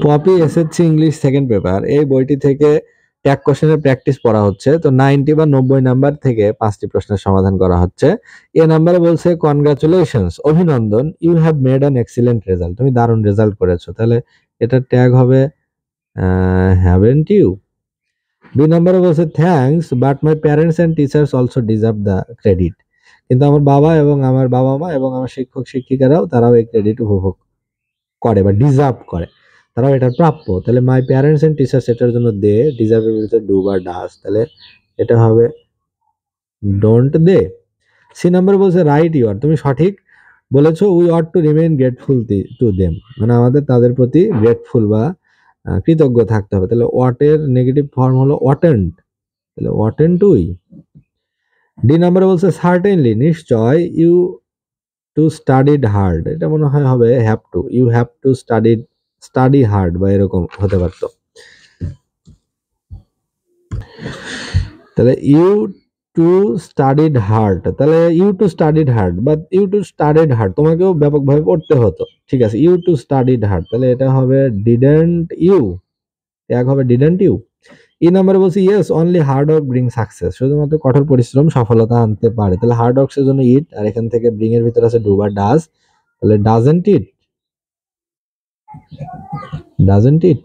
Poppy SSC English second paper এই বইটি থেকে ট্যাগ কোশ্চেনের প্র্যাকটিস পড়া হচ্ছে। তো 90 বা 90 নাম্বার থেকে 5টি প্রশ্নের সমাধান করা হচ্ছে। এ নাম্বারে বলছে কনগ্রাচুলেশনস, অভিনন্দন, you have made an excellent result, তুমি দারুণ রেজাল্ট করেছো। তাহলে এটার ট্যাগ হবে হ্যাভেন্ট ইউ। বি নাম্বারে বলছে thanks but my parents and teachers also deserve the credit, কিন্তু আমার বাবা এবং আমার বাবা মা এবং আমার শিক্ষক শিক্ষিকারাও তারাও এই ক্রেডিট উপভোগ করে বা ডিজার্ভ করে, তারাও এটার প্রাপ্য। তাহলে মাই প্যারেন্টস এন্ড টিচার্স এটার জন্য দে, ডিজার্ভের বিরুদ্ধে ডু বা ডাস, তাহলে এটা হবে ডোন্ট দে। সি নাম্বার বলছে রাইট ইউ আর, তুমি সঠিক বলেছো, we ought to remain grateful to them, মানে আমাদের তাদের প্রতি গ্রেটফুল বা কৃতজ্ঞ থাকতে হবে। তাহলে ওয়াট এর নেগেটিভ ফর্ম হলো ওয়াটেন্ট, তাহলে ওয়াটেন্ট উই। ডি নাম্বারে বলছে সার্টেনলি, নিশ্চয়, ইউ টু স্টাডিড হার্ড, এটা মনে হয় হবে have to, you have to study hard বা এরকম হতে পারতো। তাহলে ইউ টু স্টাডিড হার্ড, তাহলে ইউ টু স্টাডিড হার্ড বা ইউ টু স্টাডিড হার্ড তোমাকেও ব্যাপকভাবে পড়তে হতো, ঠিক আছে, ইউ টু স্টাডিড হার্ড, তাহলে এটা হবে ডিডেন্ট ইউ, এক হবে ডিডেন্ট ইউ। ই নাম্বারে বলছি yes only hard work bring success, শুধুমাত্র কঠোর পরিশ্রম সফলতা আনতে পারে, তাহলে হার্ড ওয়ার্কসের জন্য ইট, আর এখান থেকে ব্রিং এর ভিতরে আছে ডু বা ডাজ, তাহলে ডাজেন্ট ইট, ডাজেন্ট ইট।